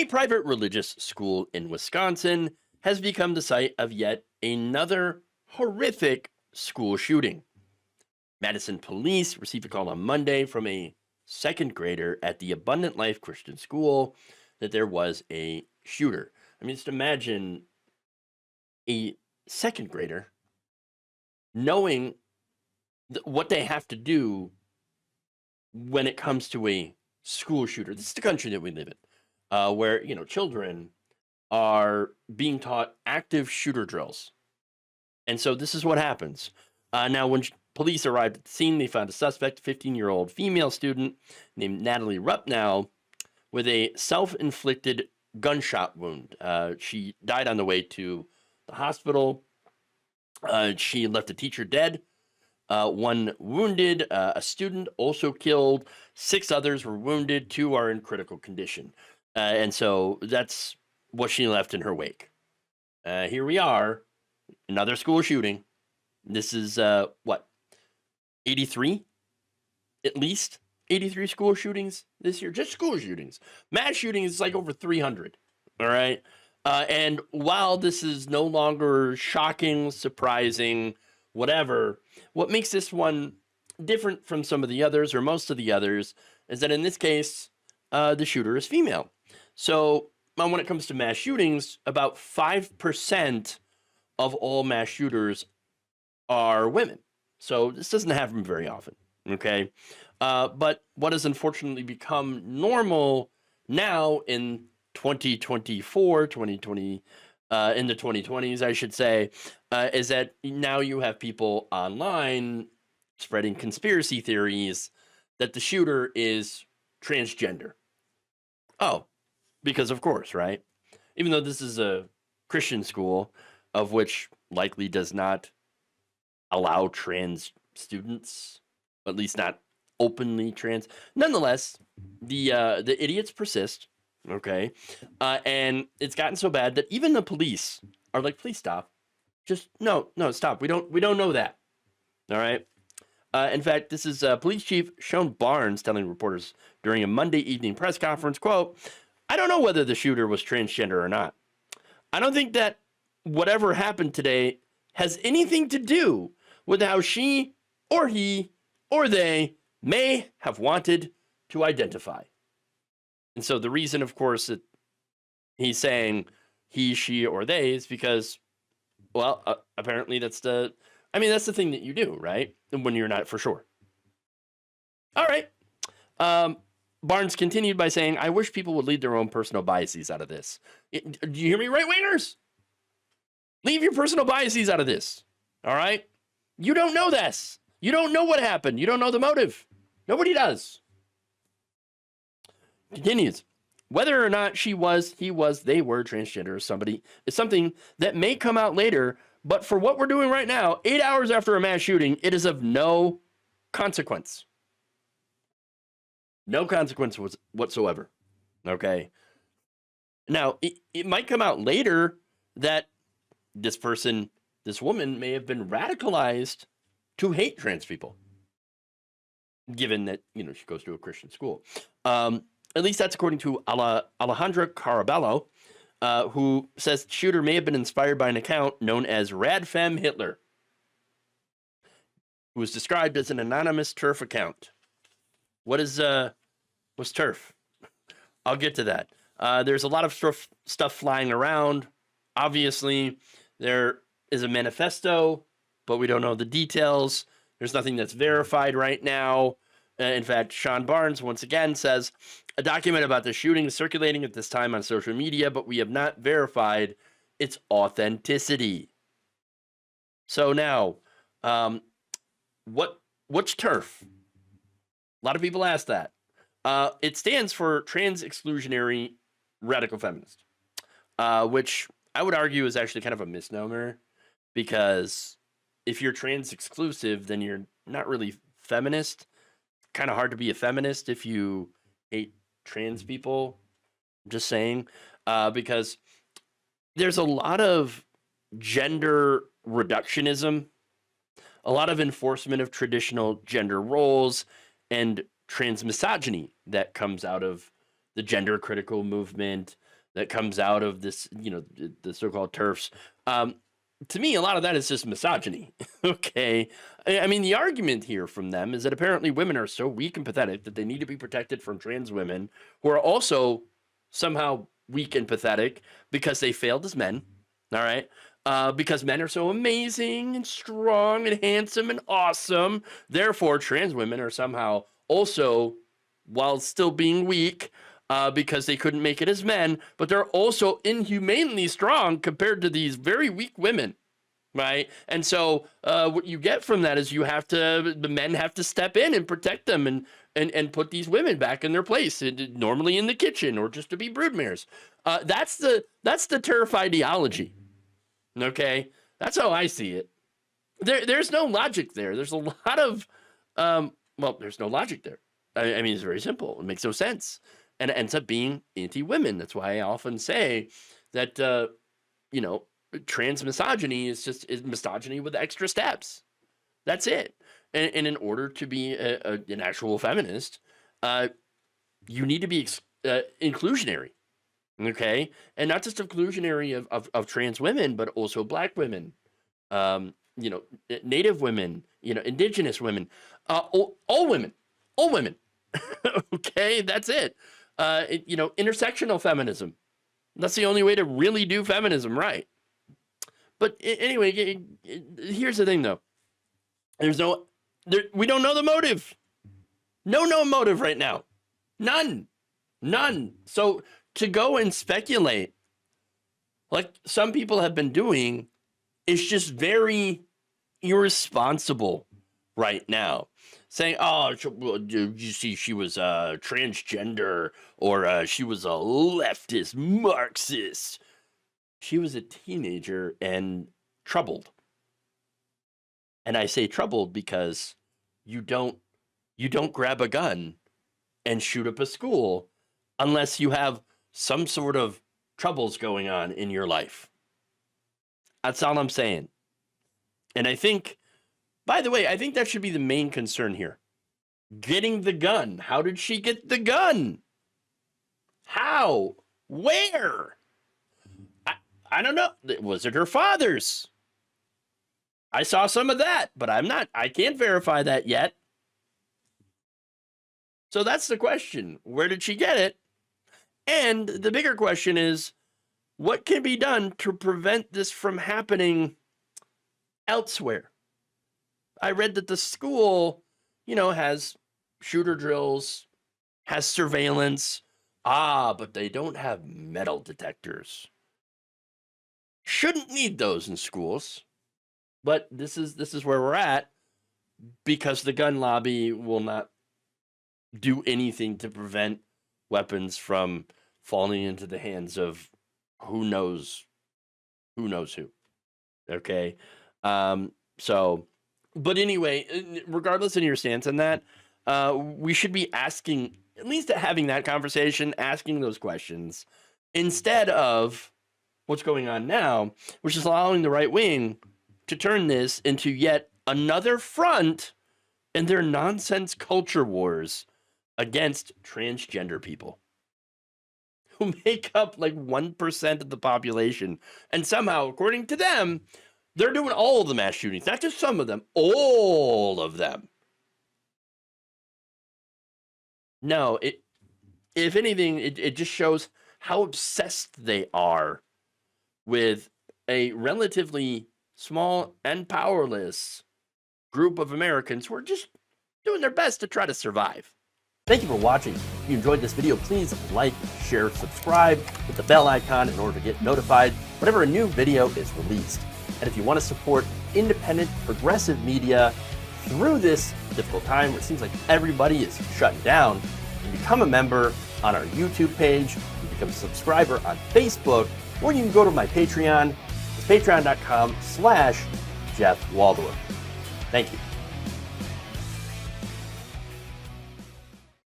A private religious school in Wisconsin has become the site of yet another horrific school shooting. Madison police received a call on Monday from a second grader at the Abundant Life Christian School that there was a shooter. I mean, just imagine a second grader knowing what they have to do when it comes to a school shooter. This is the country that we live in, where children are being taught active shooter drills, and so this is what happens. Now, when police arrived at the scene, they found a suspect, 15-year-old female student named Natalie Rupnow, with a self-inflicted gunshot wound. She died on the way to the hospital. She left a teacher dead, one wounded, a student also killed, 6 others were wounded, 2 are in critical condition. And so that's what she left in her wake. Here we are, another school shooting. This is, 83? At least 83 school shootings this year. Just school shootings. Mass shootings is like over 300. All right. And while this is no longer shocking, surprising, whatever, what makes this one different from some of the others, or most of the others, is that in this case, the shooter is female. So when it comes to mass shootings, about 5% of all mass shooters are women. So this doesn't happen very often. Okay. But what has unfortunately become normal now in 2024, 2020, in the 2020s, I should say, is that now you have people online spreading conspiracy theories that the shooter is transgender. Oh, because of course, right? Even though this is a Christian school, of which likely does not allow trans students, at least not openly trans. Nonetheless, the idiots persist. Okay, and it's gotten so bad that even the police are like, "Please stop! Just no, stop! We don't know that." All right. In fact, this is Police Chief Sean Barnes telling reporters during a Monday evening press conference, quote, "I don't know whether the shooter was transgender or not. I don't think that whatever happened today has anything to do with how she or he or they may have wanted to identify." And so the reason, of course, that he's saying he, she, or they is because, well, apparently that's the thing that you do, right? When you're not for sure. All right. Barnes continued by saying, "I wish people would leave their own personal biases out of this." Do you hear me, right-wingers? Leave your personal biases out of this. All right? You don't know this. You don't know what happened. You don't know the motive. Nobody does. Continues. Whether or not she was, he was, they were transgender or somebody is something that may come out later, but for what we're doing right now, 8 hours after a mass shooting, it is of no consequence. No consequence whatsoever. Okay. Now, it might come out later that this woman may have been radicalized to hate trans people, given that, she goes to a Christian school. At least that's according to Alejandra Carabello, who says the shooter may have been inspired by an account known as Radfem Hitler, who was described as an anonymous TERF account. What's TERF? I'll get to that. There's a lot of stuff flying around. Obviously, there is a manifesto, but we don't know the details. There's nothing that's verified right now. In fact, Sean Barnes, once again, says, "A document about the shooting is circulating at this time on social media, but we have not verified its authenticity." So now, what's TERF? A lot of people ask that. It stands for Trans Exclusionary Radical Feminist, which I would argue is actually kind of a misnomer, because if you're trans exclusive, then you're not really feminist. Kind of hard to be a feminist if you hate trans people. I'm just saying, because there's a lot of gender reductionism, a lot of enforcement of traditional gender roles, and trans misogyny that comes out of the gender critical movement, that comes out of this, the so-called TERFs. To me, a lot of that is just misogyny. Okay. I mean, the argument here from them is that apparently women are so weak and pathetic that they need to be protected from trans women who are also somehow weak and pathetic because they failed as men. All right. Because men are so amazing and strong and handsome and awesome. Therefore, trans women are somehow also, while still being weak, because they couldn't make it as men, but they're also inhumanely strong compared to these very weak women, right? And so what you get from that is the men have to step in and protect them and put these women back in their place, normally in the kitchen or just to be broodmares. That's the TERF ideology, okay? That's how I see it. There's no logic there. There's a lot of, there's no logic there. I mean, it's very simple. It makes no sense. And it ends up being anti-women. That's why I often say that, trans misogyny is misogyny with extra steps. That's it. And in order to be an actual feminist, you need to be inclusionary, okay? And not just inclusionary of trans women, but also Black women, Native women, Indigenous women, all women, okay? That's it. Intersectional feminism. That's the only way to really do feminism right. But anyway, here's the thing, though. We don't know the motive. No motive right now. None. So to go and speculate, like some people have been doing, is just very irresponsible right now. Saying, oh, you see, she was transgender, or she was a leftist Marxist. She was a teenager and troubled. And I say troubled because you don't grab a gun and shoot up a school unless you have some sort of troubles going on in your life. That's all I'm saying. And I think, by the way, I think that should be the main concern here. Getting the gun. How did she get the gun? How? Where? I don't know. Was it her father's? I saw some of that, but I can't verify that yet. So that's the question. Where did she get it? And the bigger question is, what can be done to prevent this from happening elsewhere? I read that the school, has shooter drills, has surveillance. But they don't have metal detectors. Shouldn't need those in schools. But this is where we're at, because the gun lobby will not do anything to prevent weapons from falling into the hands of who knows who. Okay. But anyway, regardless of your stance on that, we should be asking, at least having that conversation, asking those questions, instead of what's going on now, which is allowing the right wing to turn this into yet another front in their nonsense culture wars against transgender people, who make up like 1% of the population. And somehow, according to them, they're doing all of the mass shootings, not just some of them, all of them. No, if anything, it just shows how obsessed they are with a relatively small and powerless group of Americans who are just doing their best to try to survive. Thank you for watching. If you enjoyed this video, please like, share, subscribe, hit the bell icon in order to get notified whenever a new video is released. And if you want to support independent, progressive media through this difficult time where it seems like everybody is shutting down, you become a member on our YouTube page, you become a subscriber on Facebook, or you can go to my Patreon. It's patreon.com/Jeff Waldorf. Thank you.